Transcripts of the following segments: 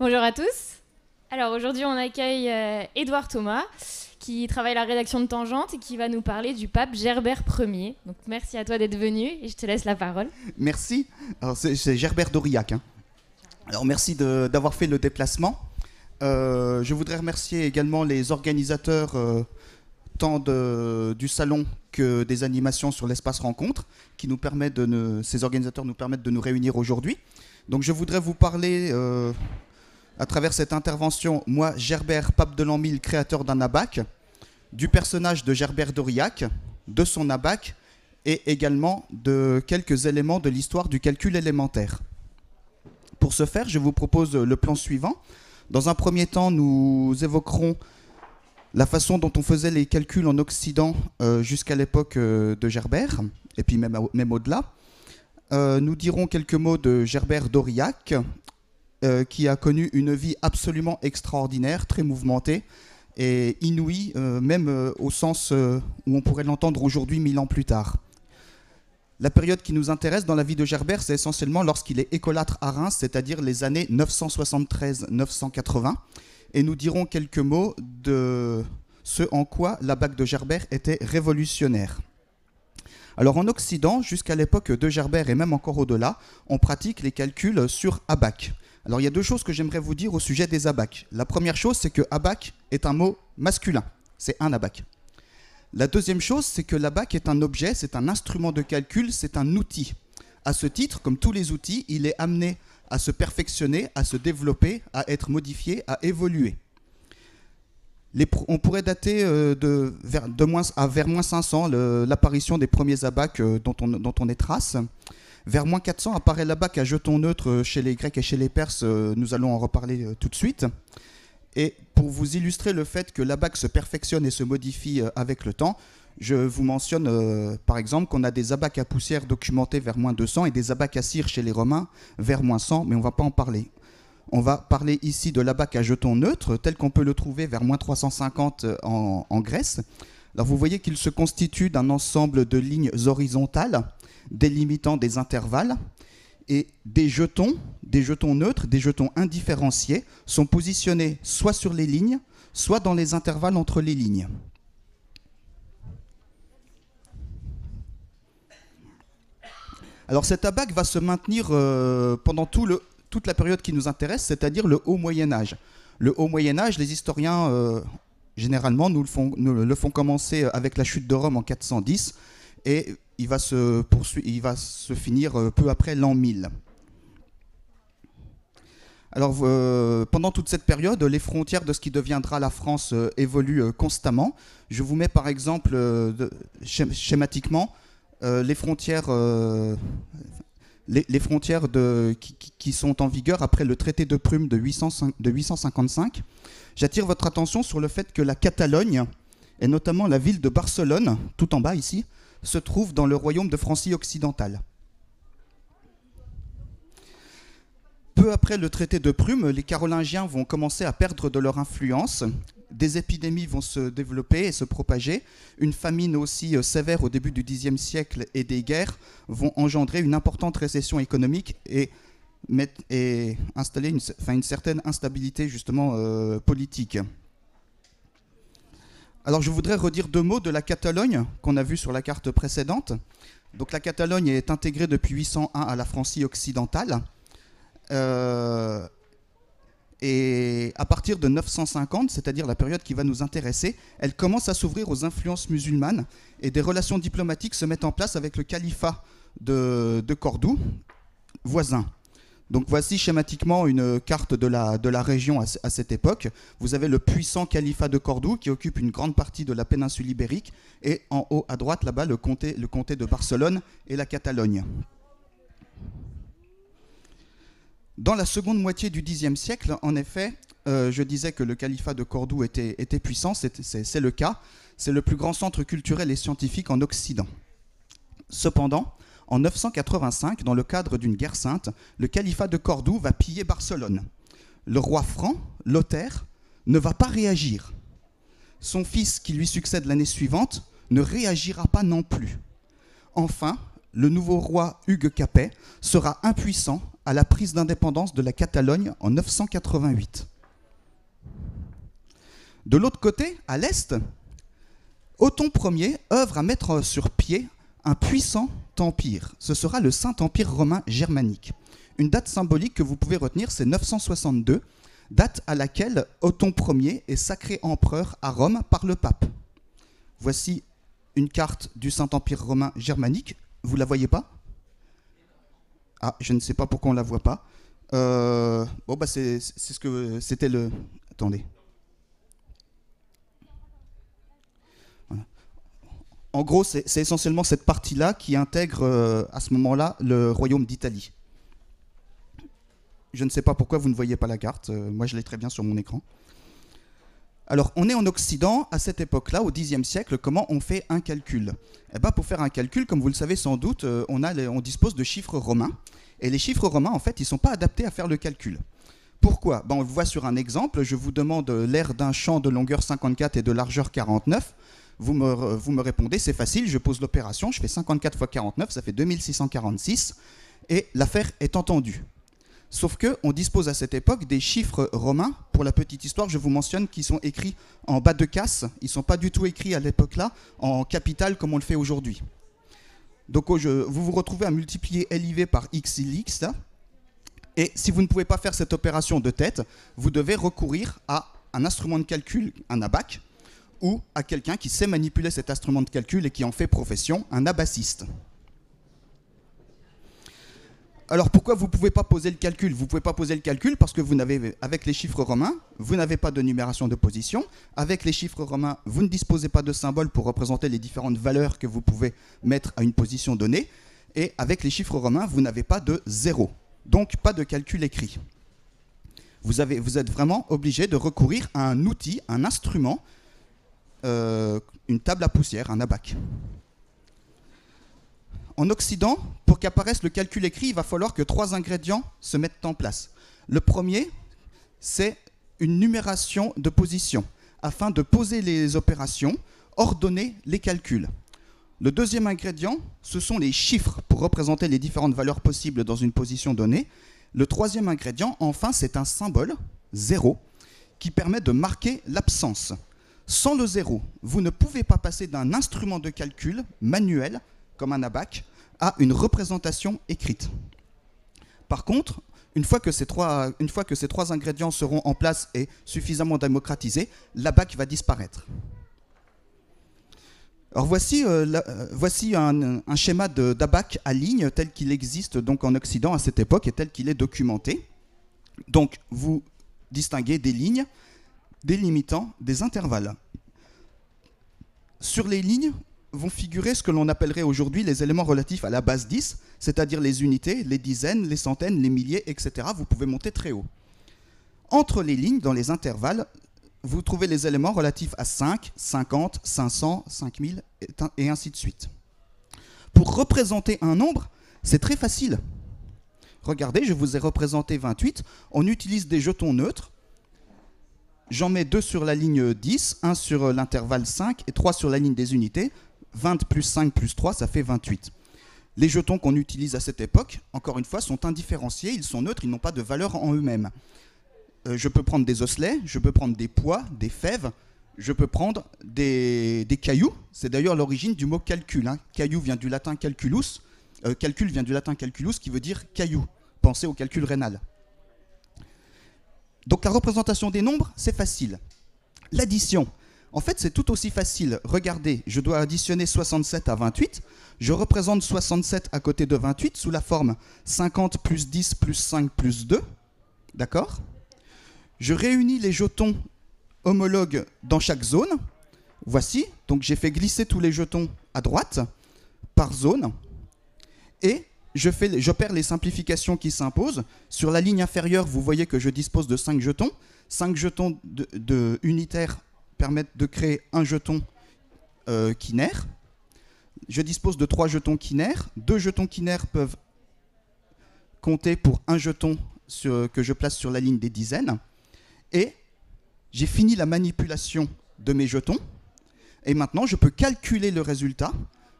Bonjour à tous. Alors aujourd'hui, on accueille Édouard Thomas, qui travaille à la rédaction de Tangente et qui va nous parler du pape Gerbert Ier. Donc merci à toi d'être venu et je te laisse la parole. Merci. Alors c'est Gerbert d'Aurillac. Alors merci d'avoir fait le déplacement. Je voudrais remercier également les organisateurs tant du salon que des animations sur l'espace rencontre qui nous permettent ces organisateurs nous permettent de nous réunir aujourd'hui. Donc je voudrais vous parler à travers cette intervention, moi Gerbert, pape de l'an 1000, créateur d'un abaque, du personnage de Gerbert d'Aurillac, de son abaque et également de quelques éléments de l'histoire du calcul élémentaire. Pour ce faire, je vous propose le plan suivant. Dans un premier temps, nous évoquerons la façon dont on faisait les calculs en Occident jusqu'à l'époque de Gerbert, et puis même au-delà. Nous dirons quelques mots de Gerbert d'Aurillac, qui a connu une vie absolument extraordinaire, très mouvementée et inouïe, même au sens où on pourrait l'entendre aujourd'hui 1000 ans plus tard. La période qui nous intéresse dans la vie de Gerbert, c'est essentiellement lorsqu'il est écolâtre à Reims, c'est-à-dire les années 973-980. Et nous dirons quelques mots de ce en quoi l'abaque de Gerbert était révolutionnaire. Alors en Occident, jusqu'à l'époque de Gerbert et même encore au-delà, on pratique les calculs sur abaque. Alors il y a deux choses que j'aimerais vous dire au sujet des abaques. La première chose, c'est que abaque est un mot masculin. C'est un abaque. La deuxième chose, c'est que l'abaque est un objet, c'est un instrument de calcul, c'est un outil. À ce titre, comme tous les outils, il est amené à se perfectionner, à se développer, à être modifié, à évoluer. On pourrait dater vers moins 500 l'apparition des premiers abaques dont on est trace. Vers moins 400 apparaît l'abaque à jeton neutre chez les Grecs et chez les Perses. Nous allons en reparler tout de suite. Et pour vous illustrer le fait que l'abaque se perfectionne et se modifie avec le temps, je vous mentionne par exemple qu'on a des abaques à poussière documentés vers moins 200 et des abaques à cire chez les Romains vers moins 100, mais on ne va pas en parler. On va parler ici de l'abaque à jeton neutre, tel qu'on peut le trouver vers moins 350 en Grèce. Alors vous voyez qu'il se constitue d'un ensemble de lignes horizontales délimitant des intervalles, et des jetons neutres, des jetons indifférenciés, sont positionnés soit sur les lignes, soit dans les intervalles entre les lignes. Alors cet abaque va se maintenir pendant toute la période qui nous intéresse, c'est-à-dire le Haut Moyen-Âge. Le Haut Moyen-Âge, les historiens, généralement, nous le font commencer avec la chute de Rome en 410, et il va se finir peu après l'an 1000. Alors, pendant toute cette période, les frontières de ce qui deviendra la France évoluent constamment. Je vous mets par exemple, schématiquement, les frontières qui sont en vigueur après le traité de Prüm de 855. J'attire votre attention sur le fait que la Catalogne, et notamment la ville de Barcelone, tout en bas ici, se trouve dans le royaume de Francie occidentale. Peu après le traité de Prüm, les Carolingiens vont commencer à perdre de leur influence. Des épidémies vont se développer et se propager. Une famine aussi sévère au début du Xe siècle et des guerres vont engendrer une importante récession économique et installer une certaine instabilité justement politique. Alors je voudrais redire deux mots de la Catalogne qu'on a vu sur la carte précédente. Donc la Catalogne est intégrée depuis 801 à la Francie occidentale. Et à partir de 950, c'est-à-dire la période qui va nous intéresser, elle commence à s'ouvrir aux influences musulmanes et des relations diplomatiques se mettent en place avec le califat de Cordoue, voisin. Donc voici schématiquement une carte de la région à cette époque. Vous avez le puissant califat de Cordoue qui occupe une grande partie de la péninsule ibérique et en haut à droite là-bas le comté de Barcelone et la Catalogne. Dans la seconde moitié du Xe siècle, en effet, je disais que le califat de Cordoue était puissant, c'est le cas. C'est le plus grand centre culturel et scientifique en Occident. Cependant, en 985, dans le cadre d'une guerre sainte, le califat de Cordoue va piller Barcelone. Le roi franc, Lothaire, ne va pas réagir. Son fils, qui lui succède l'année suivante, ne réagira pas non plus. Enfin, le nouveau roi Hugues Capet sera impuissant à la prise d'indépendance de la Catalogne en 988. De l'autre côté, à l'est, Othon Ier œuvre à mettre sur pied un puissant empire. Ce sera le Saint-Empire romain germanique. Une date symbolique que vous pouvez retenir, c'est 962, date à laquelle Othon Ier est sacré empereur à Rome par le pape. Voici une carte du Saint-Empire romain germanique. Vous la voyez pas? Ah, je ne sais pas pourquoi on la voit pas. Bon, bah c'est ce que c'était le... Attendez. Voilà. En gros, c'est essentiellement cette partie-là qui intègre à ce moment-là le royaume d'Italie. Je ne sais pas pourquoi vous ne voyez pas la carte. Moi, je l'ai très bien sur mon écran. Alors, on est en Occident, à cette époque-là, au Xe siècle, comment on fait un calcul? Eh ben, pour faire un calcul, comme vous le savez sans doute, on dispose de chiffres romains. Et les chiffres romains, en fait, ils ne sont pas adaptés à faire le calcul. Pourquoi? Ben, on le voit sur un exemple. Je vous demande l'aire d'un champ de longueur 54 et de largeur 49. Vous me répondez, c'est facile, je pose l'opération, je fais 54 fois 49, ça fait 2646. Et l'affaire est entendue. Sauf qu'on dispose à cette époque des chiffres romains. Pour la petite histoire, je vous mentionne qu'ils sont écrits en bas de casse. Ils ne sont pas du tout écrits à l'époque-là en capitale comme on le fait aujourd'hui. Donc vous vous retrouvez à multiplier LIV par XLX. Et si vous ne pouvez pas faire cette opération de tête, vous devez recourir à un instrument de calcul, un abaque, ou à quelqu'un qui sait manipuler cet instrument de calcul et qui en fait profession, un abassiste. Alors pourquoi vous ne pouvez pas poser le calcul? Vous ne pouvez pas poser le calcul parce que vous n'avez, avec les chiffres romains, vous n'avez pas de numération de position. Avec les chiffres romains, vous ne disposez pas de symboles pour représenter les différentes valeurs que vous pouvez mettre à une position donnée. Et avec les chiffres romains, vous n'avez pas de zéro. Donc pas de calcul écrit. Vous êtes vraiment obligé de recourir à un outil, un instrument, une table à poussière, un abaque. En Occident, pour qu'apparaisse le calcul écrit, il va falloir que 3 ingrédients se mettent en place. Le premier, c'est une numération de position, afin de poser les opérations, ordonner les calculs. Le deuxième ingrédient, ce sont les chiffres pour représenter les différentes valeurs possibles dans une position donnée. Le troisième ingrédient, enfin, c'est un symbole, 0, qui permet de marquer l'absence. Sans le 0, vous ne pouvez pas passer d'un instrument de calcul manuel, comme un abaque, à une représentation écrite. Par contre, une fois que ces trois ingrédients seront en place et suffisamment démocratisés, l'abaque va disparaître. Alors voici un schéma d'abaque à ligne tel qu'il existe donc en Occident à cette époque et tel qu'il est documenté. Donc vous distinguez des lignes délimitant des intervalles. Sur les lignes vont figurer ce que l'on appellerait aujourd'hui les éléments relatifs à la base 10, c'est-à-dire les unités, les dizaines, les centaines, les milliers, etc. Vous pouvez monter très haut. Entre les lignes, dans les intervalles, vous trouvez les éléments relatifs à 5, 50, 500, 5000, et ainsi de suite. Pour représenter un nombre, c'est très facile. Regardez, je vous ai représenté 28. On utilise des jetons neutres. J'en mets 2 sur la ligne 10, 1 sur l'intervalle 5 et 3 sur la ligne des unités. 20 plus 5 plus 3, ça fait 28. Les jetons qu'on utilise à cette époque, encore une fois, sont indifférenciés, ils sont neutres, ils n'ont pas de valeur en eux-mêmes. Je peux prendre des osselets, je peux prendre des poids, des fèves, je peux prendre des cailloux. C'est d'ailleurs l'origine du mot calcul. Hein. Caillou vient du latin calculus. Calcul vient du latin calculus, qui veut dire caillou. Pensez au calcul rénal. Donc la représentation des nombres, c'est facile. L'addition, en fait, c'est tout aussi facile. Regardez, je dois additionner 67 à 28. Je représente 67 à côté de 28 sous la forme 50 plus 10 plus 5 plus 2. D'accord ? Je réunis les jetons homologues dans chaque zone. Voici, donc j'ai fait glisser tous les jetons à droite, par zone. Et j'opère les simplifications qui s'imposent. Sur la ligne inférieure, vous voyez que je dispose de 5 jetons. 5 jetons unitaires permettent de créer un jeton quinaire. Je dispose de 3 jetons quinaires. 2 jetons quinaires peuvent compter pour un jeton que je place sur la ligne des dizaines. Et j'ai fini la manipulation de mes jetons. Et maintenant, je peux calculer le résultat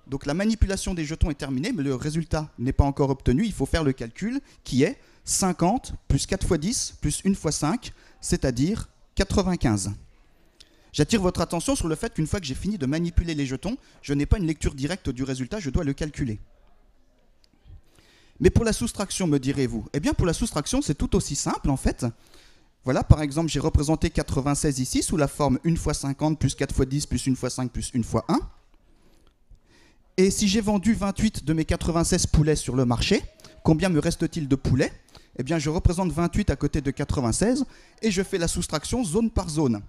Donc la manipulation des jetons est terminée, mais le résultat n'est pas encore obtenu. Il faut faire le calcul qui est 50 plus 4 fois 10 plus 1 fois 5, c'est-à-dire 95. J'attire votre attention sur le fait qu'une fois que j'ai fini de manipuler les jetons, je n'ai pas une lecture directe du résultat, je dois le calculer. Mais pour la soustraction, me direz-vous? Eh bien, pour la soustraction, c'est tout aussi simple, en fait. Voilà, par exemple, j'ai représenté 96 ici, sous la forme 1 fois 50 plus 4 fois 10 plus 1 fois 5 plus 1 fois 1. Et si j'ai vendu 28 de mes 96 poulets sur le marché, combien me reste-t-il de poulets? Eh bien, je représente 28 à côté de 96, et je fais la soustraction zone par zone.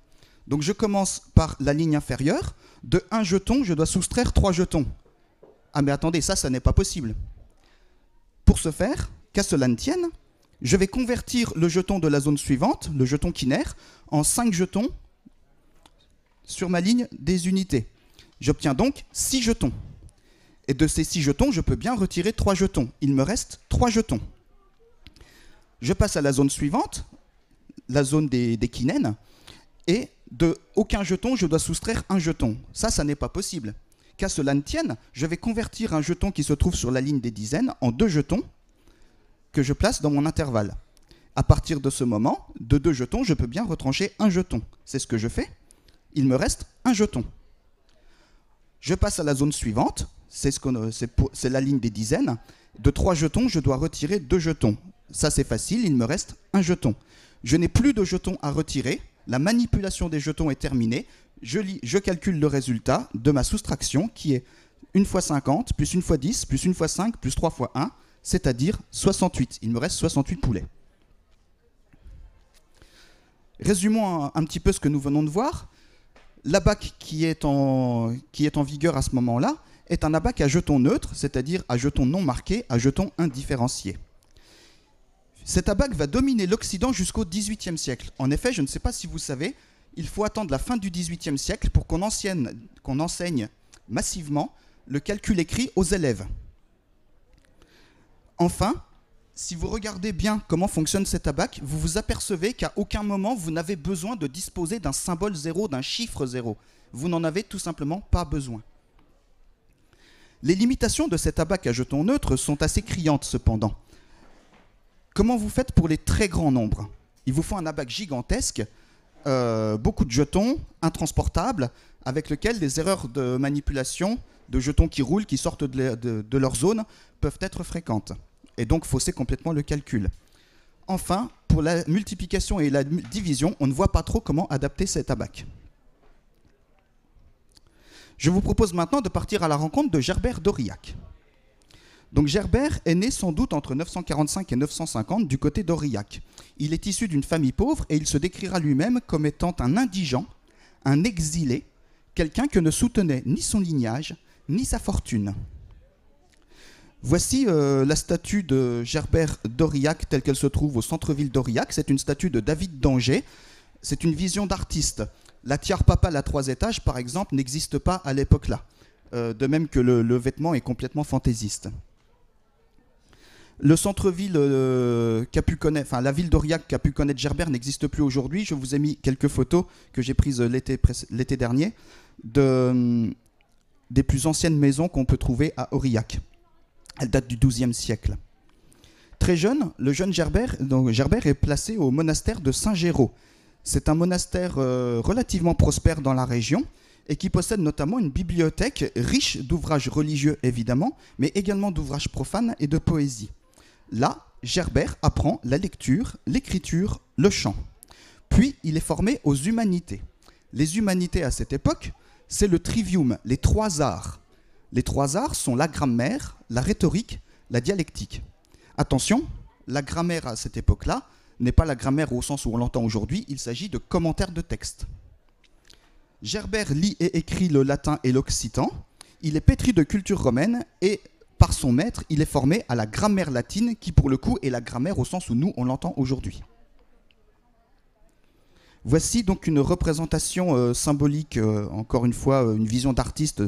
Donc je commence par la ligne inférieure. De 1 jeton, je dois soustraire 3 jetons. Ah mais attendez, ça n'est pas possible. Pour ce faire, qu'à cela ne tienne, je vais convertir le jeton de la zone suivante, le jeton quinaire, en 5 jetons sur ma ligne des unités. J'obtiens donc 6 jetons. Et de ces 6 jetons, je peux bien retirer 3 jetons. Il me reste 3 jetons. Je passe à la zone suivante, la zone des quinènes, et de aucun jeton, je dois soustraire un jeton. Ça n'est pas possible. Qu'à cela ne tienne, je vais convertir un jeton qui se trouve sur la ligne des dizaines en 2 jetons que je place dans mon intervalle. À partir de ce moment, de 2 jetons, je peux bien retrancher un jeton. C'est ce que je fais. Il me reste un jeton. Je passe à la zone suivante, c'est la ligne des dizaines. De 3 jetons, je dois retirer 2 jetons. Ça c'est facile, il me reste un jeton. Je n'ai plus de jetons à retirer. La manipulation des jetons est terminée. Je calcule le résultat de ma soustraction qui est 1 fois 50 plus 1 fois 10 plus 1 fois 5 plus 3 fois 1, c'est-à-dire 68. Il me reste 68 poulets. Résumons un petit peu ce que nous venons de voir. L'ABAC qui est en vigueur à ce moment-là est un ABAC à jetons neutres, c'est-à-dire à jetons non marqués, à jetons indifférenciés. Cet ABAC va dominer l'Occident jusqu'au XVIIIe siècle. En effet, je ne sais pas si vous savez, il faut attendre la fin du XVIIIe siècle pour qu'on enseigne massivement le calcul écrit aux élèves. Enfin, si vous regardez bien comment fonctionne cet ABAC, vous vous apercevez qu'à aucun moment vous n'avez besoin de disposer d'un symbole 0, d'un chiffre 0. Vous n'en avez tout simplement pas besoin. Les limitations de cet ABAC à jetons neutres sont assez criantes cependant. Comment vous faites pour les très grands nombres? Il vous faut un ABAC gigantesque, beaucoup de jetons, intransportables, avec lequel les erreurs de manipulation de jetons qui roulent, qui sortent de leur zone, peuvent être fréquentes. Et donc fausser complètement le calcul. Enfin, pour la multiplication et la division, on ne voit pas trop comment adapter cet ABAC. Je vous propose maintenant de partir à la rencontre de Gerbert d'Aurillac. Donc Gerbert est né sans doute entre 945 et 950 du côté d'Aurillac. Il est issu d'une famille pauvre et il se décrira lui-même comme étant un indigent, un exilé, quelqu'un que ne soutenait ni son lignage, ni sa fortune. Voici la statue de Gerbert d'Aurillac telle qu'elle se trouve au centre-ville d'Aurillac. C'est une statue de David d'Angers. C'est une vision d'artiste. La tiare papale à 3 étages, par exemple, n'existe pas à l'époque-là. De même que le vêtement est complètement fantaisiste. Le centre-ville la ville d'Aurillac qu'a pu connaître Gerbert n'existe plus aujourd'hui. Je vous ai mis quelques photos que j'ai prises l'été dernier des plus anciennes maisons qu'on peut trouver à Aurillac. Elle date du XIIe siècle. Très jeune, le jeune Gerbert est placé au monastère de Saint-Géraud. C'est un monastère relativement prospère dans la région et qui possède notamment une bibliothèque riche d'ouvrages religieux évidemment, mais également d'ouvrages profanes et de poésie. Là, Gerbert apprend la lecture, l'écriture, le chant. Puis, il est formé aux humanités. Les humanités à cette époque, c'est le trivium, les 3 arts. Les 3 arts sont la grammaire, la rhétorique, la dialectique. Attention, la grammaire à cette époque-là n'est pas la grammaire au sens où on l'entend aujourd'hui, il s'agit de commentaires de texte. Gerbert lit et écrit le latin et l'occitan. Il est pétri de culture romaine et par son maître, il est formé à la grammaire latine qui, pour le coup, est la grammaire au sens où nous, on l'entend aujourd'hui. Voici donc une représentation symbolique, encore une fois, une vision d'artiste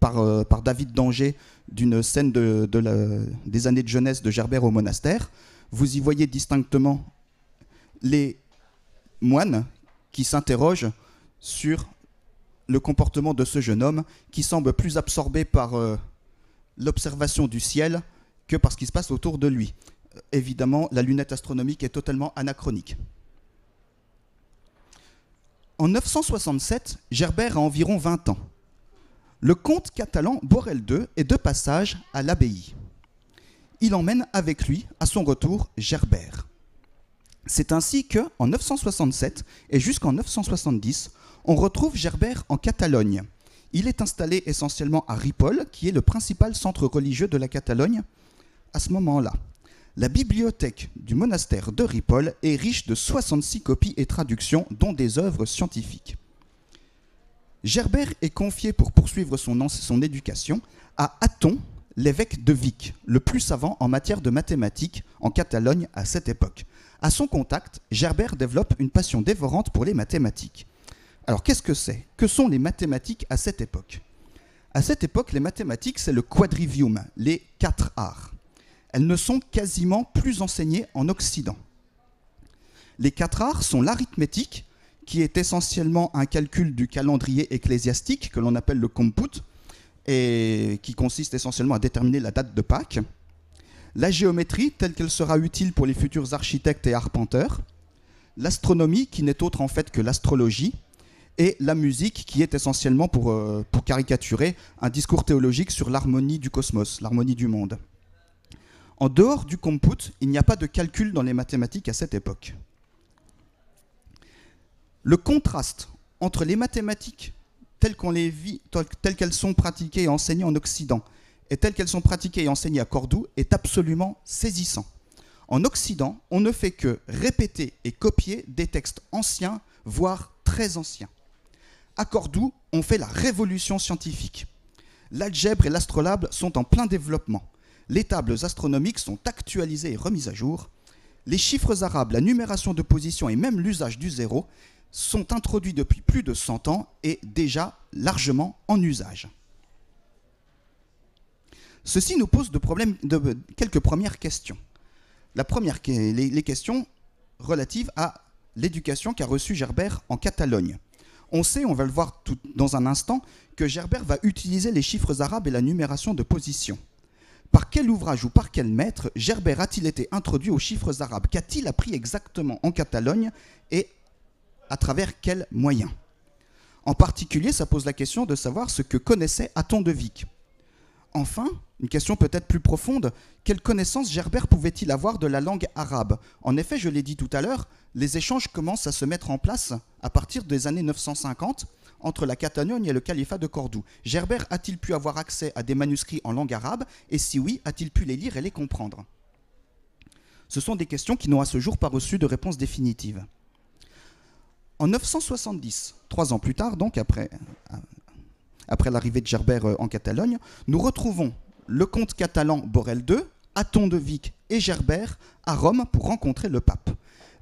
par David d'Angers d'une scène des années de jeunesse de Gerbert au monastère. Vous y voyez distinctement les moines qui s'interrogent sur le comportement de ce jeune homme qui semble plus absorbé par l'observation du ciel que par ce qui se passe autour de lui. Évidemment, la lunette astronomique est totalement anachronique. En 967, Gerbert a environ 20 ans. Le comte catalan Borel II est de passage à l'abbaye. Il emmène avec lui, à son retour, Gerbert. C'est ainsi qu'en 967 et jusqu'en 970, on retrouve Gerbert en Catalogne. Il est installé essentiellement à Ripoll, qui est le principal centre religieux de la Catalogne à ce moment-là. La bibliothèque du monastère de Ripoll est riche de 66 copies et traductions, dont des œuvres scientifiques. Gerbert est confié pour poursuivre son éducation à Athon, l'évêque de Vic, le plus savant en matière de mathématiques en Catalogne à cette époque. À son contact, Gerbert développe une passion dévorante pour les mathématiques. Alors qu'est-ce que c'est? Que sont les mathématiques à cette époque? À cette époque, les mathématiques, c'est le quadrivium, les 4 arts. Elles ne sont quasiment plus enseignées en Occident. Les 4 arts sont l'arithmétique, qui est essentiellement un calcul du calendrier ecclésiastique, que l'on appelle le compute, et qui consiste essentiellement à déterminer la date de Pâques. La géométrie, telle qu'elle sera utile pour les futurs architectes et arpenteurs. L'astronomie, qui n'est autre en fait que l'astrologie. Et la musique, qui est essentiellement, pour caricaturer, un discours théologique sur l'harmonie du cosmos, l'harmonie du monde. En dehors du compute, il n'y a pas de calcul dans les mathématiques à cette époque. Le contraste entre les mathématiques telles qu'elles sont pratiquées et enseignées en Occident et telles qu'elles sont pratiquées et enseignées à Cordoue est absolument saisissant. En Occident, on ne fait que répéter et copier des textes anciens, voire très anciens. À Cordoue, on fait la révolution scientifique. L'algèbre et l'astrolabe sont en plein développement. Les tables astronomiques sont actualisées et remises à jour. Les chiffres arabes, la numération de position et même l'usage du zéro sont introduits depuis plus de 100 ans et déjà largement en usage. Ceci nous pose quelques premières questions. Les questions relatives à l'éducation qu'a reçue Gerbert en Catalogne. On sait, on va le voir dans un instant, que Gerbert va utiliser les chiffres arabes et la numération de position. Par quel ouvrage ou par quel maître Gerbert a-t-il été introduit aux chiffres arabes? Qu'a-t-il appris exactement en Catalogne et à travers quels moyens? En particulier, ça pose la question de savoir ce que connaissait Athon de Vic. Enfin, une question peut-être plus profonde, quelle connaissance Gerbert pouvait-il avoir de la langue arabe? En effet, je l'ai dit tout à l'heure, les échanges commencent à se mettre en place à partir des années 950 entre la Catalogne et le califat de Cordoue. Gerbert a-t-il pu avoir accès à des manuscrits en langue arabe? Et si oui, a-t-il pu les lire et les comprendre? Ce sont des questions qui n'ont à ce jour pas reçu de réponse définitive. En 970, 3 ans plus tard, donc après l'arrivée de Gerbert en Catalogne, nous retrouvons le comte catalan Borel II, Athon de Vic et Gerbert à Rome pour rencontrer le pape.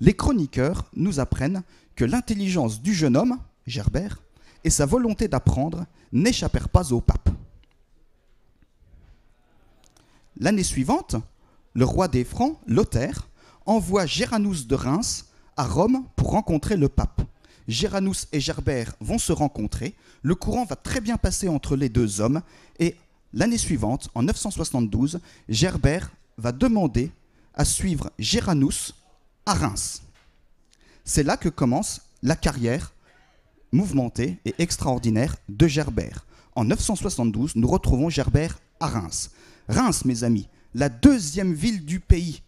Les chroniqueurs nous apprennent que l'intelligence du jeune homme, Gerbert, et sa volonté d'apprendre n'échappèrent pas au pape. L'année suivante, le roi des Francs, Lothaire, envoie Géranus de Reims à Rome pour rencontrer le pape. Géranus et Gerbert vont se rencontrer, le courant va très bien passer entre les deux hommes, et l'année suivante, en 972, Gerbert va demander à suivre Géranus à Reims. C'est là que commence la carrière mouvementée et extraordinaire de Gerbert. En 972, nous retrouvons Gerbert à Reims. Reims, mes amis, la 2e ville du pays.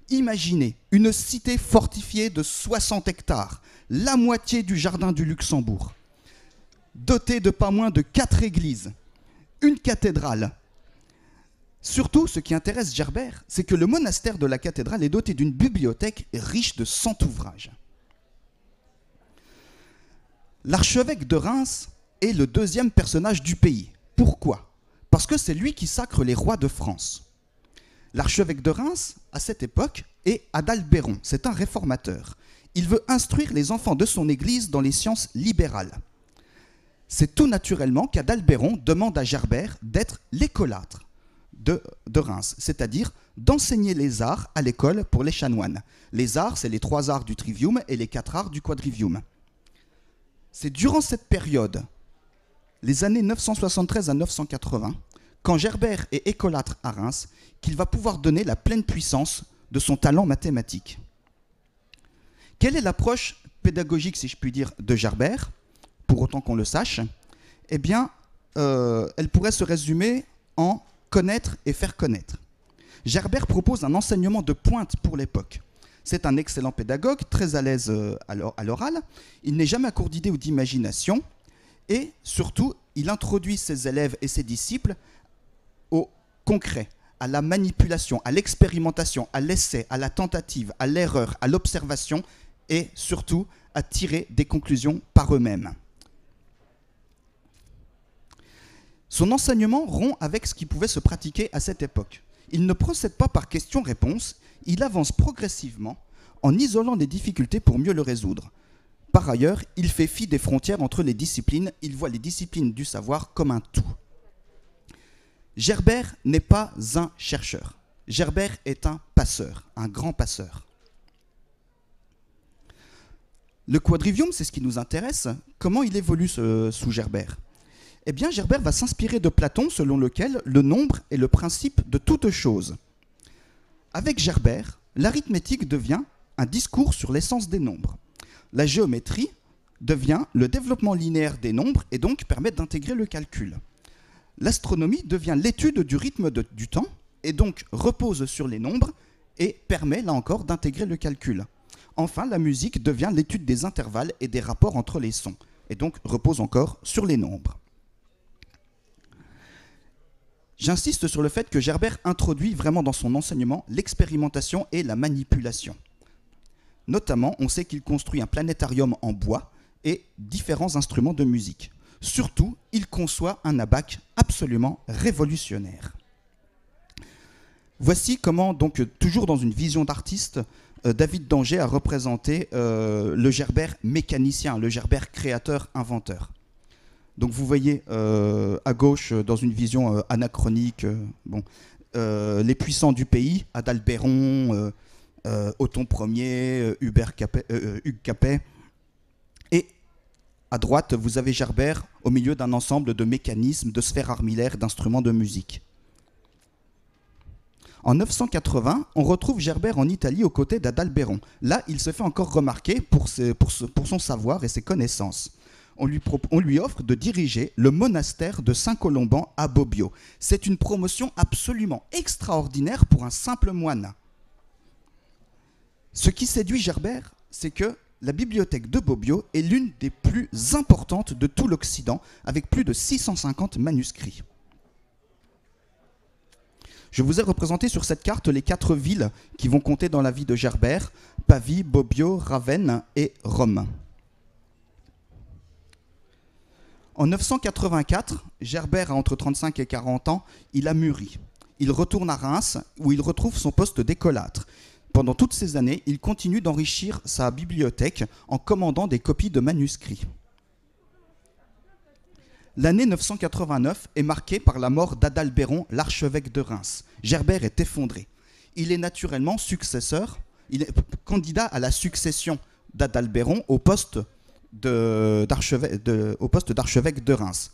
Imaginez une cité fortifiée de 60 hectares, la moitié du jardin du Luxembourg, dotée de pas moins de 4 églises, une cathédrale. Surtout, ce qui intéresse Gerbert, c'est que le monastère de la cathédrale est doté d'une bibliothèque riche de 100 ouvrages. L'archevêque de Reims est le 2e personnage du pays. Pourquoi? Parce que c'est lui qui sacre les rois de France. L'archevêque de Reims, à cette époque, est Adalbéron. C'est un réformateur. Il veut instruire les enfants de son église dans les sciences libérales. C'est tout naturellement qu'Adalbéron demande à Gerbert d'être l'écolâtre de Reims, c'est-à-dire d'enseigner les arts à l'école pour les chanoines. Les arts, c'est les 3 arts du trivium et les 4 arts du quadrivium. C'est durant cette période les années 973 à 980, quand Gerbert est écolâtre à Reims, qu'il va pouvoir donner la pleine puissance de son talent mathématique. Quelle est l'approche pédagogique, si je puis dire, de Gerbert, pour autant qu'on le sache? Eh bien, elle pourrait se résumer en connaître et faire connaître. Gerbert propose un enseignement de pointe pour l'époque. C'est un excellent pédagogue, très à l'aise à l'oral. Il n'est jamais à court d'idées ou d'imagination. Et surtout, il introduit ses élèves et ses disciples au concret, à la manipulation, à l'expérimentation, à l'essai, à la tentative, à l'erreur, à l'observation et surtout à tirer des conclusions par eux-mêmes. Son enseignement rompt avec ce qui pouvait se pratiquer à cette époque. Il ne procède pas par question-réponse, il avance progressivement en isolant les difficultés pour mieux le résoudre. Par ailleurs, il fait fi des frontières entre les disciplines, il voit les disciplines du savoir comme un tout. Gerbert n'est pas un chercheur, Gerbert est un passeur, un grand passeur. Le quadrivium, c'est ce qui nous intéresse. Comment il évolue sous Gerbert? Eh bien, Gerbert va s'inspirer de Platon, selon lequel le nombre est le principe de toute chose. Avec Gerbert, l'arithmétique devient un discours sur l'essence des nombres. La géométrie devient le développement linéaire des nombres et donc permet d'intégrer le calcul. L'astronomie devient l'étude du rythme du temps et donc repose sur les nombres et permet, là encore, d'intégrer le calcul. Enfin, la musique devient l'étude des intervalles et des rapports entre les sons et donc repose encore sur les nombres. J'insiste sur le fait que Gerbert introduit vraiment dans son enseignement l'expérimentation et la manipulation. Notamment, on sait qu'il construit un planétarium en bois et différents instruments de musique. Surtout, il conçoit un abaque absolument révolutionnaire. Voici comment, donc, toujours dans une vision d'artiste, David d'Angers a représenté le Gerbert mécanicien, le Gerbert créateur-inventeur. Donc vous voyez à gauche, dans une vision anachronique, les puissants du pays, Adalbéron, Othon Ier, Hugues Capet. Et à droite, vous avez Gerbert au milieu d'un ensemble de mécanismes, de sphères armillaires, d'instruments de musique. En 980, on retrouve Gerbert en Italie aux côtés d'Adalbéron. Là, il se fait encore remarquer pour son savoir et ses connaissances. On lui offre de diriger le monastère de Saint-Colomban à Bobbio. C'est une promotion absolument extraordinaire pour un simple moine. Ce qui séduit Gerbert, c'est que la bibliothèque de Bobbio est l'une des plus importantes de tout l'Occident, avec plus de 650 manuscrits. Je vous ai représenté sur cette carte les 4 villes qui vont compter dans la vie de Gerbert: Pavie, Bobbio, Ravenne et Rome. En 984, Gerbert a entre 35 et 40 ans, il a mûri. Il retourne à Reims où il retrouve son poste d'écolâtre. Pendant toutes ces années, il continue d'enrichir sa bibliothèque en commandant des copies de manuscrits. L'année 989 est marquée par la mort d'Adalbéron, l'archevêque de Reims. Gerbert est effondré. Il est naturellement successeur, il est candidat à la succession d'Adalbéron au poste d'archevêque de Reims.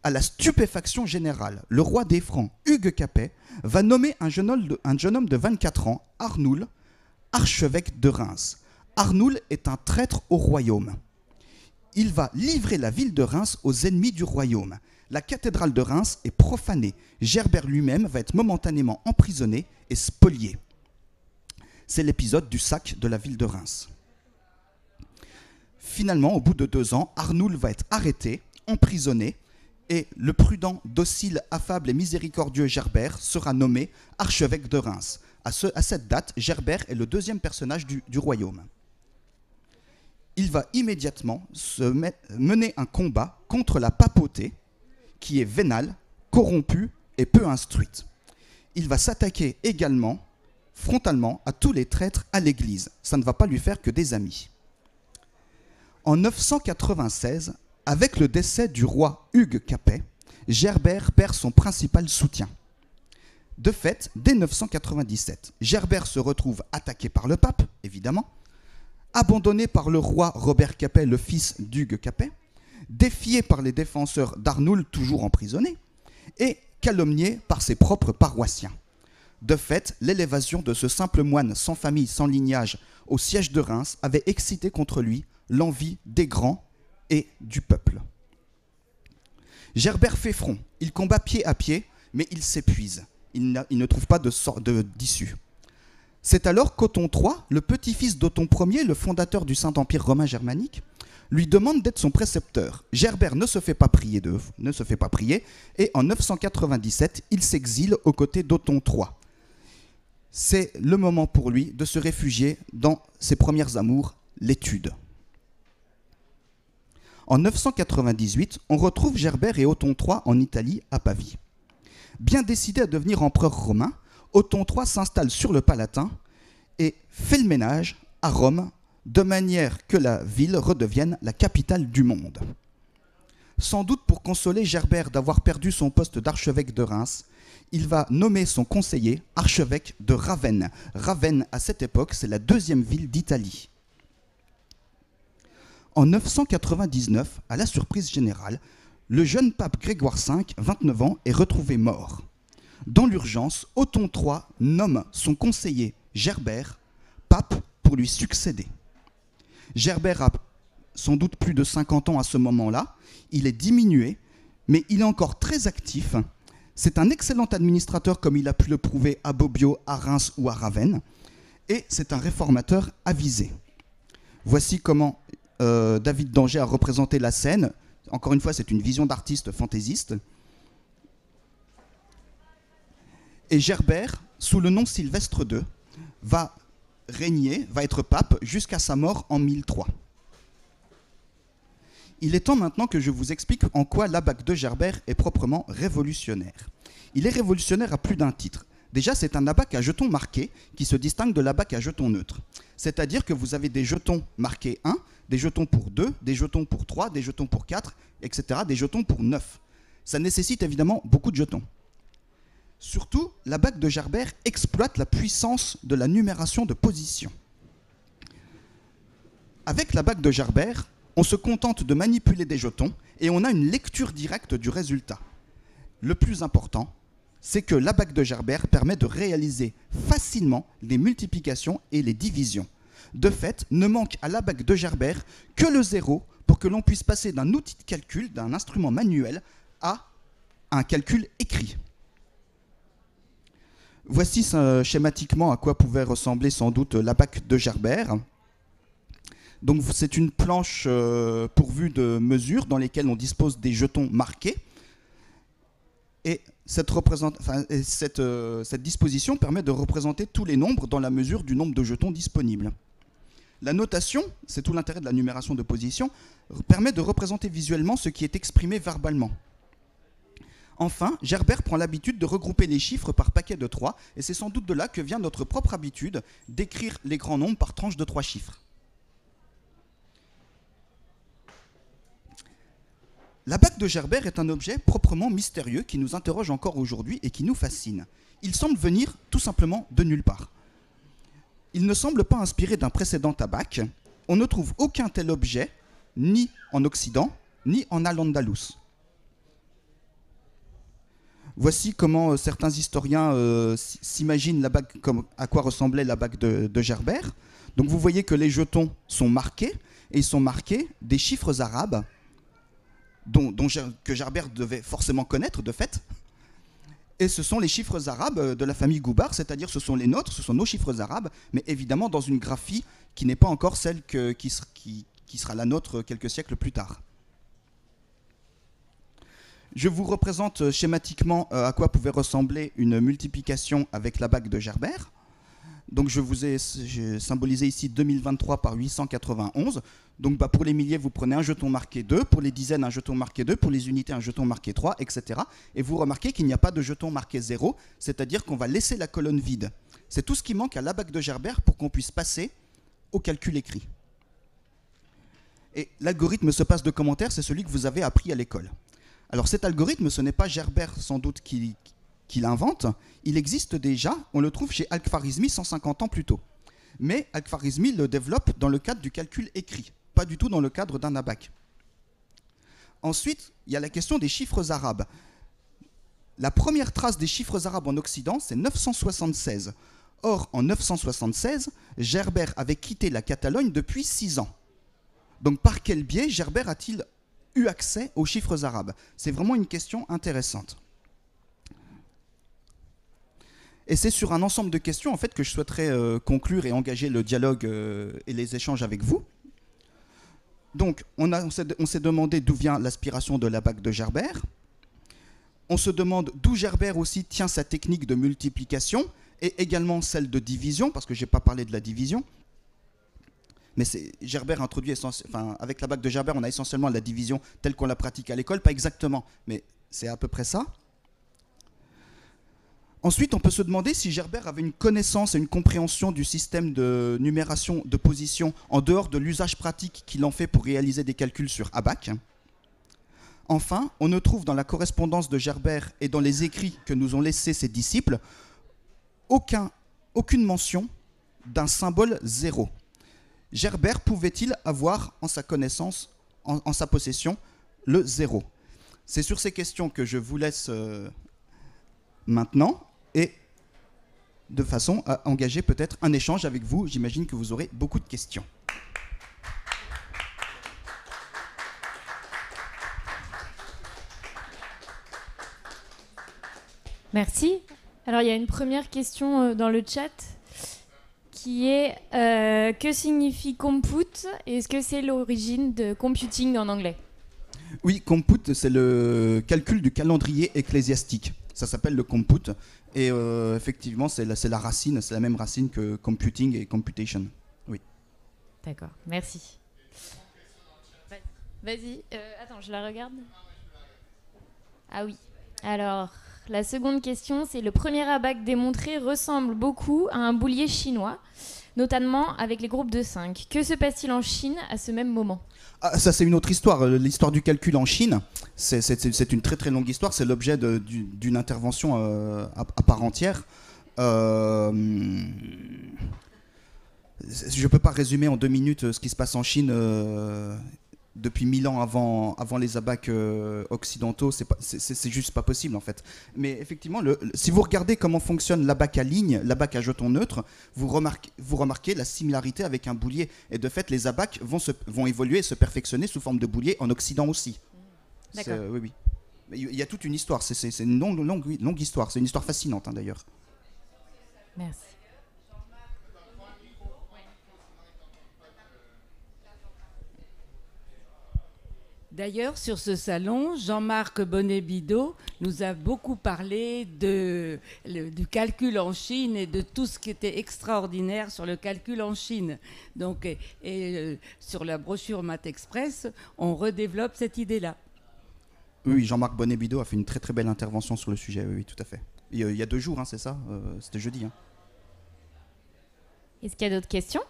À la stupéfaction générale, le roi des Francs, Hugues Capet, va nommer un jeune homme de 24 ans, Arnoul, archevêque de Reims. Arnoul est un traître au royaume. Il va livrer la ville de Reims aux ennemis du royaume. La cathédrale de Reims est profanée. Gerbert lui-même va être momentanément emprisonné et spolié. C'est l'épisode du sac de la ville de Reims. Finalement, au bout de 2 ans, Arnoul va être arrêté, emprisonné, et le prudent, docile, affable et miséricordieux Gerbert sera nommé archevêque de Reims. À cette date, Gerbert est le 2e personnage du royaume. Il va immédiatement mener un combat contre la papauté, qui est vénale, corrompue et peu instruite. Il va s'attaquer également, frontalement, à tous les traîtres à l'Église. Ça ne va pas lui faire que des amis. En 996, avec le décès du roi Hugues Capet, Gerbert perd son principal soutien. De fait, dès 997, Gerbert se retrouve attaqué par le pape, évidemment, abandonné par le roi Robert Capet, le fils d'Hugues Capet, défié par les défenseurs d'Arnoul, toujours emprisonné, et calomnié par ses propres paroissiens. De fait, l'élévation de ce simple moine sans famille, sans lignage, au siège de Reims avait excité contre lui l'envie des grands et du peuple. Gerbert fait front, il combat pied à pied, mais il s'épuise. Il ne trouve pas d'issue. C'est alors qu'Othon III, le petit-fils d'Othon Ier, le fondateur du Saint-Empire romain germanique, lui demande d'être son précepteur. Gerbert ne se fait pas prier, et en 997, il s'exile aux côtés d'Othon III. C'est le moment pour lui de se réfugier dans ses premières amours, l'étude. En 998, on retrouve Gerbert et Othon III en Italie, à Pavie. Bien décidé à devenir empereur romain, Othon III s'installe sur le Palatin et fait le ménage à Rome, de manière que la ville redevienne la capitale du monde. Sans doute pour consoler Gerbert d'avoir perdu son poste d'archevêque de Reims, il va nommer son conseiller archevêque de Ravenne. Ravenne, à cette époque, c'est la deuxième ville d'Italie. En 999, à la surprise générale, le jeune pape Grégoire V, 29 ans, est retrouvé mort. Dans l'urgence, Othon III nomme son conseiller Gerbert pape pour lui succéder. Gerbert a sans doute plus de 50 ans à ce moment-là, il est diminué, mais il est encore très actif. C'est un excellent administrateur comme il a pu le prouver à Bobbio, à Reims ou à Ravenne, et c'est un réformateur avisé. Voici comment David d'Angers a représenté la scène. Encore une fois, c'est une vision d'artiste fantaisiste. Et Gerbert, sous le nom Sylvestre II, va régner, va être pape jusqu'à sa mort en 1003. Il est temps maintenant que je vous explique en quoi l'abaque de Gerbert est proprement révolutionnaire. Il est révolutionnaire à plus d'un titre. Déjà, c'est un abaque à jetons marqués qui se distingue de l'abaque à jetons neutres. C'est-à-dire que vous avez des jetons marqués 1, des jetons pour 2, des jetons pour 3, des jetons pour 4, etc., des jetons pour 9. Ça nécessite évidemment beaucoup de jetons. Surtout, l'abaque de Gerbert exploite la puissance de la numération de position. Avec l'abaque de Gerbert, on se contente de manipuler des jetons et on a une lecture directe du résultat. Le plus important, c'est que l'abaque de Gerbert permet de réaliser facilement les multiplications et les divisions. De fait, ne manque à l'abaque de Gerbert que le 0 pour que l'on puisse passer d'un outil de calcul, d'un instrument manuel, à un calcul écrit. Voici schématiquement à quoi pouvait ressembler sans doute l'abaque de Gerbert. Donc c'est une planche pourvue de mesures dans lesquelles on dispose des jetons marqués. Et cette disposition permet de représenter tous les nombres dans la mesure du nombre de jetons disponibles. La notation, c'est tout l'intérêt de la numération de position, permet de représenter visuellement ce qui est exprimé verbalement. Enfin, Gerbert prend l'habitude de regrouper les chiffres par paquet de 3, et c'est sans doute de là que vient notre propre habitude d'écrire les grands nombres par tranche de 3 chiffres. L'abaque de Gerbert est un objet proprement mystérieux qui nous interroge encore aujourd'hui et qui nous fascine. Il semble venir tout simplement de nulle part. Il ne semble pas inspiré d'un précédent abaque. On ne trouve aucun tel objet, ni en Occident, ni en Al-Andalus. Voici comment certains historiens s'imaginent l'abaque, à quoi ressemblait l'abaque de Gerbert. Donc vous voyez que les jetons sont marqués, et ils sont marqués des chiffres arabes, que Gerbert devait forcément connaître de fait. Et ce sont les chiffres arabes de la famille Goubard, c'est-à-dire ce sont les nôtres, ce sont nos chiffres arabes, mais évidemment dans une graphie qui n'est pas encore celle qui sera la nôtre quelques siècles plus tard. Je vous représente schématiquement à quoi pouvait ressembler une multiplication avec l'abaque de Gerbert. Donc j'ai symbolisé ici 2023 par 891. Donc pour les milliers, vous prenez un jeton marqué 2, pour les dizaines, un jeton marqué 2, pour les unités, un jeton marqué 3, etc. Et vous remarquez qu'il n'y a pas de jeton marqué 0, c'est-à-dire qu'on va laisser la colonne vide. C'est tout ce qui manque à l'abaque de Gerbert pour qu'on puisse passer au calcul écrit. Et l'algorithme se passe de commentaires, c'est celui que vous avez appris à l'école. Alors cet algorithme, ce n'est pas Gerbert sans doute qui l'invente, il existe déjà, on le trouve chez Al-Khwarizmi 150 ans plus tôt. Mais Al-Khwarizmi le développe dans le cadre du calcul écrit, pas du tout dans le cadre d'un abaque. Ensuite, il y a la question des chiffres arabes. La première trace des chiffres arabes en Occident, c'est 976. Or, en 976, Gerbert avait quitté la Catalogne depuis 6 ans. Donc, par quel biais Gerbert a-t-il eu accès aux chiffres arabes? C'est vraiment une question intéressante. Et c'est sur un ensemble de questions en fait, que je souhaiterais conclure et engager le dialogue et les échanges avec vous. Donc, on s'est demandé d'où vient l'aspiration de la bague de Gerbert. On se demande d'où Gerbert aussi tient sa technique de multiplication et également celle de division, parce que je n'ai pas parlé de la division. Mais Gerbert introduit, avec la bague de Gerbert, on a essentiellement la division telle qu'on la pratique à l'école, pas exactement, mais c'est à peu près ça. Ensuite, on peut se demander si Gerbert avait une connaissance et une compréhension du système de numération de position en dehors de l'usage pratique qu'il en fait pour réaliser des calculs sur abac. Enfin, on ne trouve dans la correspondance de Gerbert et dans les écrits que nous ont laissés ses disciples aucune mention d'un symbole 0. Gerbert pouvait-il avoir en sa connaissance, en sa possession, le 0? C'est sur ces questions que je vous laisse maintenant et de façon à engager peut-être un échange avec vous. J'imagine que vous aurez beaucoup de questions. Merci. Alors, il y a une première question dans le chat qui est que signifie compute et est-ce que c'est l'origine de computing en anglais? Oui, compute, c'est le calcul du calendrier ecclésiastique. Ça s'appelle le compute. Et effectivement, c'est la racine, c'est la même racine que computing et computation. Oui. D'accord, merci. Vas-y, attends, je la regarde. Ah oui. Alors, la seconde question, c'est le premier abac démontré ressemble beaucoup à un boulier chinois, notamment avec les groupes de 5. Que se passe-t-il en Chine à ce même moment? Ah, ça, c'est une autre histoire. L'histoire du calcul en Chine, c'est une très très longue histoire. C'est l'objet d'une intervention à part entière. Je ne peux pas résumer en 2 minutes ce qui se passe en Chine depuis 1000 ans avant les abacs occidentaux. C'est juste pas possible en fait. Mais effectivement, si vous regardez comment fonctionne l'abac à ligne, l'abac à jeton neutre, vous remarquez la similarité avec un boulier. Et de fait, les abacs vont évoluer et se perfectionner sous forme de boulier en Occident aussi. D'accord. Oui, oui. Il y a toute une histoire. C'est une longue histoire. C'est une histoire fascinante d'ailleurs. Merci. D'ailleurs, sur ce salon, Jean-Marc Bonnet-Bidot nous a beaucoup parlé du calcul en Chine et de tout ce qui était extraordinaire sur le calcul en Chine. Donc, sur la brochure Math Express, on redéveloppe cette idée-là. Oui, Jean-Marc Bonnet-Bidot a fait une très très belle intervention sur le sujet. Oui, tout à fait. Il y a 2 jours, c'est ça? C'était jeudi. Est-ce qu'il y a d'autres questions?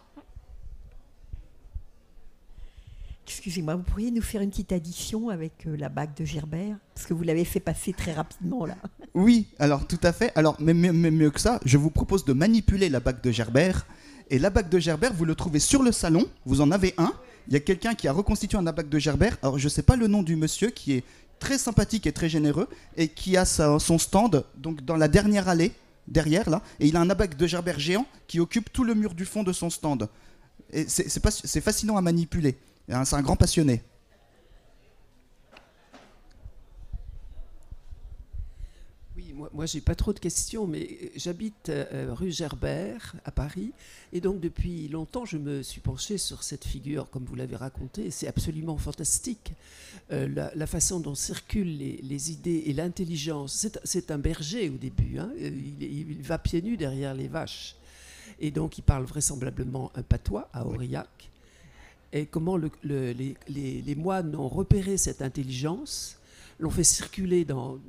Excusez-moi, vous pourriez nous faire une petite addition avec la bague de Gerbert? Parce que vous l'avez fait passer très rapidement là. Oui, alors tout à fait. Alors, mais mieux que ça, je vous propose de manipuler la bague de Gerbert. Et la bague de Gerbert, vous le trouvez sur le salon. Vous en avez un. Il y a quelqu'un qui a reconstitué un abac de Gerbert. Alors, je ne sais pas le nom du monsieur qui est très sympathique et très généreux et qui a son stand donc dans la dernière allée, derrière là. Et il a un abac de Gerbert géant qui occupe tout le mur du fond de son stand. Et c'est fascinant à manipuler. C'est un grand passionné. Oui, moi j'ai pas trop de questions, mais j'habite rue Gerbert à Paris, et donc depuis longtemps je me suis penché sur cette figure, comme vous l'avez raconté. C'est absolument fantastique, la façon dont circulent les idées et l'intelligence. C'est un berger au début, hein. Il va pieds nus derrière les vaches, et donc il parle vraisemblablement un patois à Aurillac. Et comment les moines ont repéré cette intelligence, l'ont fait circuler dans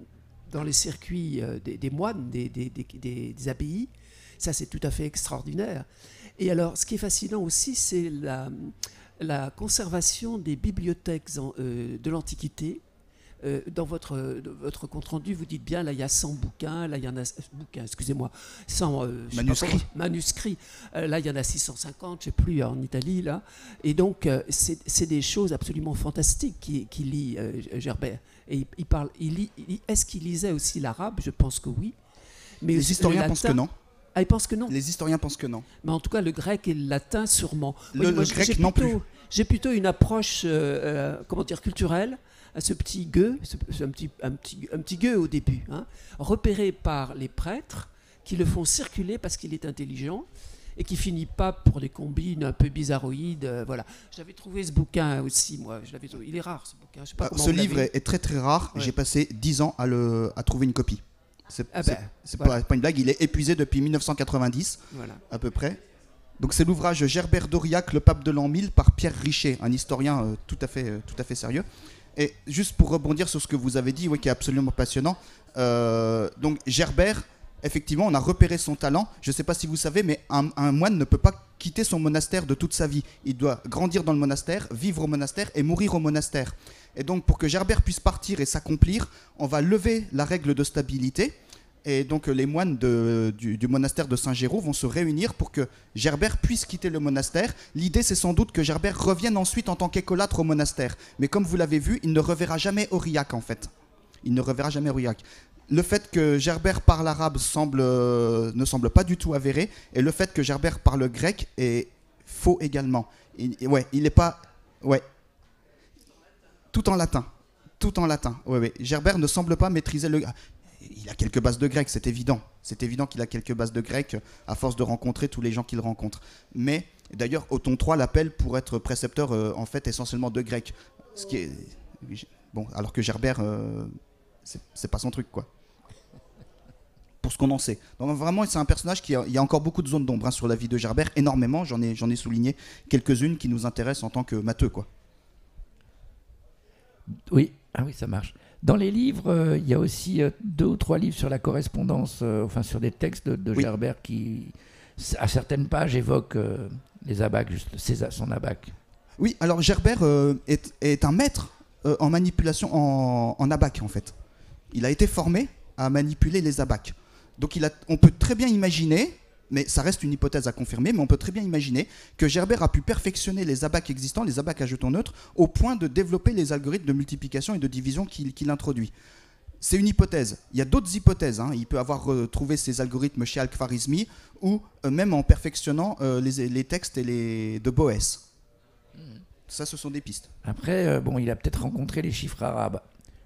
les circuits des moines, des abbayes. Ça, c'est tout à fait extraordinaire. Et alors, ce qui est fascinant aussi, c'est la conservation des bibliothèques de l'Antiquité, dans votre compte-rendu, vous dites bien, là, il y a 100 bouquins, là, il y en a... Bouquins, excusez-moi, 100 manuscrits. Là, il y en a 650, je ne sais plus, en Italie, là. Et donc, c'est des choses absolument fantastiques qu'il lit, Gerbert. Et est-ce qu'il lisait aussi l'arabe? Je pense que oui. Mais les historiens pensent que non. Ah, ils pensent que non. Les historiens pensent que non. Mais en tout cas, le grec et le latin, sûrement. Le grec, non plus. J'ai plutôt une approche, culturelle, à ce petit gueux, un petit gueux au début, hein, repéré par les prêtres qui le font circuler parce qu'il est intelligent et qui finit pas pour des combines un peu bizarroïdes. Voilà. J'avais trouvé ce bouquin aussi, moi. Il est rare, ce bouquin. Je sais pas comment ce livre est très très rare. Ouais. J'ai passé 10 ans à trouver une copie. C'est pas une blague. Il est épuisé depuis 1990, voilà. À peu près. Donc c'est l'ouvrage Gerbert d'Aurillac, le pape de l'an 1000, par Pierre Richer, un historien tout à fait sérieux. Et juste pour rebondir sur ce que vous avez dit, qui est absolument passionnant. Donc Gerbert, effectivement, on a repéré son talent. Je ne sais pas si vous savez, mais un moine ne peut pas quitter son monastère de toute sa vie. Il doit grandir dans le monastère, vivre au monastère et mourir au monastère. Et donc pour que Gerbert puisse partir et s'accomplir, on va lever la règle de stabilité. Et donc les moines du monastère de Saint-Géraud vont se réunir pour que Gerbert puisse quitter le monastère. L'idée, c'est sans doute que Gerbert revienne ensuite en tant qu'écolâtre au monastère. Mais comme vous l'avez vu, il ne reverra jamais Aurillac en fait. Il ne reverra jamais Aurillac. Le fait que Gerbert parle arabe ne semble pas du tout avéré. Et le fait que Gerbert parle grec est faux également. Il n'est pas... Ouais. Tout en latin. Ouais. Gerbert ne semble pas maîtriser le... Il a quelques bases de grec, c'est évident. C'est évident qu'il a quelques bases de grec à force de rencontrer tous les gens qu'il rencontre. Mais d'ailleurs, Othon III l'appelle pour être précepteur en fait essentiellement de grec. Ce qui est... Bon, alors que Gerbert, c'est pas son truc, quoi. Pour ce qu'on en sait. Donc vraiment, c'est un personnage il y a encore beaucoup de zones d'ombre sur la vie de Gerbert, énormément. J'en ai souligné quelques-unes qui nous intéressent en tant que matheux, quoi. Oui, ça marche. Dans les livres, il y a aussi 2 ou 3 livres sur la correspondance, sur des textes de Gerbert qui, à certaines pages, évoquent les abacs, son abac. Oui, alors Gerbert est un maître en manipulation en abac, en fait. Il a été formé à manipuler les abacs. Donc on peut très bien imaginer, mais ça reste une hypothèse à confirmer, mais on peut très bien imaginer que Gerbert a pu perfectionner les abacs existants, les abacs à jetons neutres, au point de développer les algorithmes de multiplication et de division qu'il introduit. C'est une hypothèse. Il y a d'autres hypothèses. Il peut avoir trouvé ces algorithmes chez Al-Khwarizmi ou même en perfectionnant les textes de Boès. Ça, ce sont des pistes. Après, il a peut-être rencontré les chiffres arabes.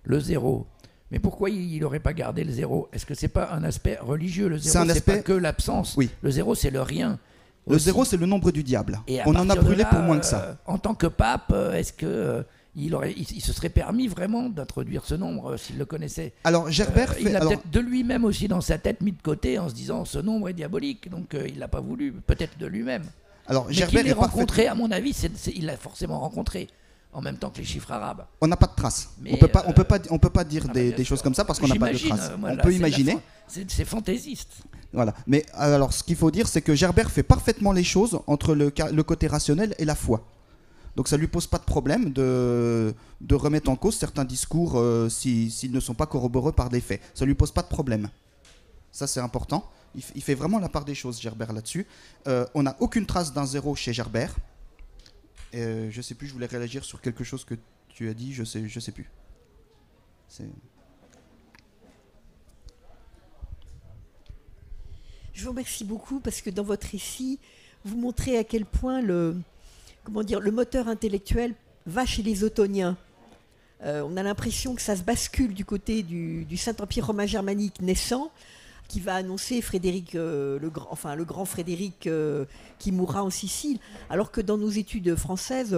Le 0. Mais pourquoi il n'aurait pas gardé le 0? Est-ce que c'est pas un aspect religieux? Le 0, c'est pas que l'absence. Oui. Le 0, c'est le rien. Le 0, c'est le nombre du diable. On en a brûlé pour moins que ça. En tant que pape, est-ce que il se serait permis vraiment d'introduire ce nombre s'il le connaissait? Alors Gerbert il a peut-être de lui-même aussi dans sa tête mis de côté en se disant ce nombre est diabolique, donc il l'a pas voulu, peut-être de lui-même. Alors mais Gerbert qu'il l'ait rencontré, à mon avis, il l'a forcément rencontré. En même temps que les chiffres arabes. On n'a pas de traces. On peut pas dire des choses comme ça parce qu'on n'a pas de traces. On peut imaginer. C'est fantaisiste. Voilà. Mais alors, ce qu'il faut dire, c'est que Gerbert fait parfaitement les choses entre le côté rationnel et la foi. Donc, ça lui pose pas de problème de remettre en cause certains discours s'ils ne sont pas corroborés par des faits. Ça lui pose pas de problème. Ça, c'est important. Il fait vraiment la part des choses, Gerbert, là-dessus. On n'a aucune trace d'un 0 chez Gerbert. Je sais plus, je voulais réagir sur quelque chose que tu as dit, je sais plus. Je vous remercie beaucoup parce que dans votre récit, vous montrez à quel point le moteur intellectuel va chez les Ottoniens. On a l'impression que ça se bascule du côté du Saint-Empire romain germanique naissant, qui va annoncer Frédéric le grand Frédéric qui mourra en Sicile, alors que dans nos études françaises,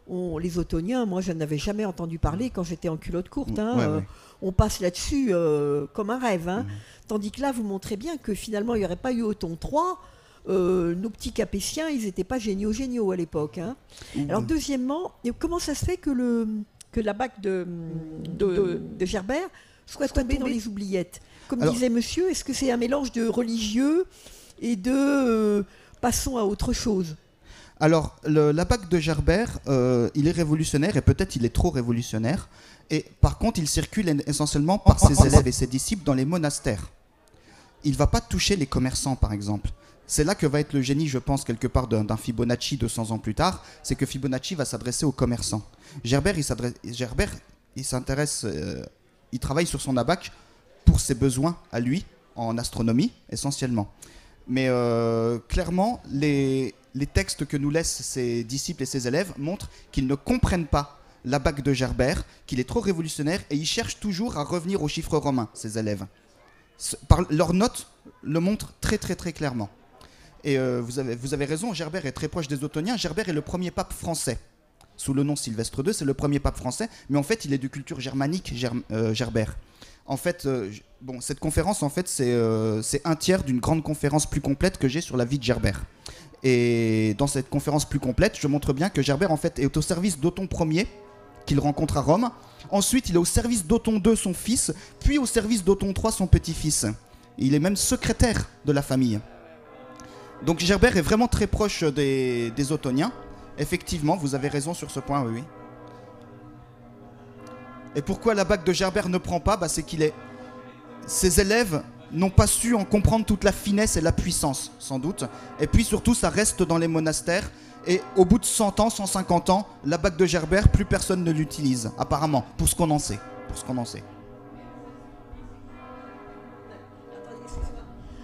les Ottoniens, moi je n'avais jamais entendu parler quand j'étais en culotte courte. On passe là-dessus comme un rêve. Tandis que là, vous montrez bien que finalement, il n'y aurait pas eu Othon III. Nos petits Capétiens, ils n'étaient pas géniaux à l'époque. Alors deuxièmement, comment ça se fait que la bac de Gerbert soit tombée dans les oubliettes? Comme disait monsieur, est-ce que c'est un mélange de religieux et de passons à autre chose? Alors, l'abaque de Gerbert, il est révolutionnaire et peut-être il est trop révolutionnaire. Et par contre, il circule essentiellement par ses élèves et ses disciples dans les monastères. Il ne va pas toucher les commerçants, par exemple. C'est là que va être le génie, je pense, quelque part d'un Fibonacci 200 ans plus tard, c'est que Fibonacci va s'adresser aux commerçants. Gerbert, il s'intéresse, il travaille sur son abaque pour ses besoins à lui, en astronomie, essentiellement. Mais clairement, les textes que nous laissent ses disciples et ses élèves montrent qu'ils ne comprennent pas l'abaque de Gerbert, qu'il est trop révolutionnaire, et ils cherchent toujours à revenir aux chiffres romains, ces élèves. Leurs notes le montrent très très très clairement. Et vous avez raison, Gerbert est très proche des Ottoniens. Gerbert est le premier pape français. Sous le nom Sylvestre II, c'est le premier pape français, mais en fait, il est de culture germanique, Gerbert. En fait, cette conférence, en fait, c'est un tiers d'une grande conférence plus complète que j'ai sur la vie de Gerbert. Et dans cette conférence plus complète, je montre bien que Gerbert, en fait, est au service d'Othon Ier, qu'il rencontre à Rome. Ensuite, il est au service d'Othon II, son fils, puis au service d'Othon III, son petit-fils. Il est même secrétaire de la famille. Donc Gerbert est vraiment très proche des Ottoniens. Effectivement, vous avez raison sur ce point, oui. Et pourquoi l'abaque de Gerbert ne prend pas, c'est ses élèves n'ont pas su en comprendre toute la finesse et la puissance, sans doute. Et puis surtout, ça reste dans les monastères. Et au bout de 100 ans, 150 ans, l'abaque de Gerbert, plus personne ne l'utilise, apparemment, pour ce qu'on en sait.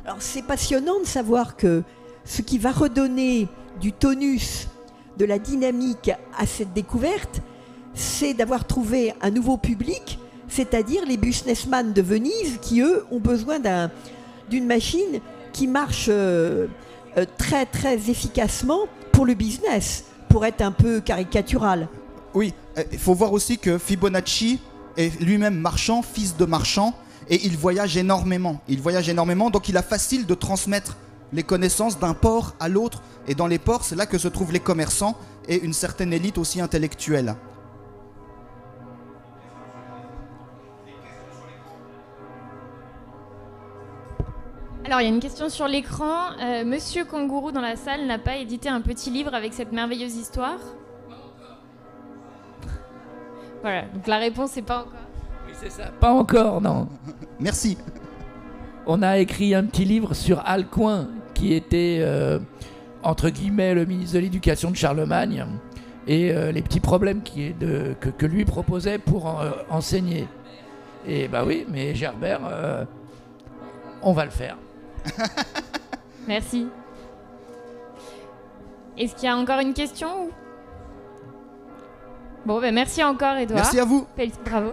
Alors c'est passionnant de savoir que ce qui va redonner du tonus, de la dynamique à cette découverte, c'est d'avoir trouvé un nouveau public, c'est-à-dire les businessmen de Venise qui, eux, ont besoin d'une machine qui marche très très efficacement pour le business, pour être un peu caricatural. Oui, il faut voir aussi que Fibonacci est lui-même marchand, fils de marchand, et il voyage énormément. Donc il a facile de transmettre les connaissances d'un port à l'autre. Et dans les ports, c'est là que se trouvent les commerçants et une certaine élite aussi intellectuelle. Alors, il y a une question sur l'écran. Monsieur Kangourou dans la salle n'a pas édité un petit livre avec cette merveilleuse histoire? Voilà, donc la réponse c'est pas encore. Oui, c'est ça. Pas encore, non. Merci. On a écrit un petit livre sur Alcuin, qui était, entre guillemets, le ministre de l'Éducation de Charlemagne, et les petits problèmes que lui proposait pour enseigner. Et oui, mais Gerbert, on va le faire. Merci. Est-ce qu'il y a encore une question? Bon, merci encore, Edouard. Merci à vous. Bravo.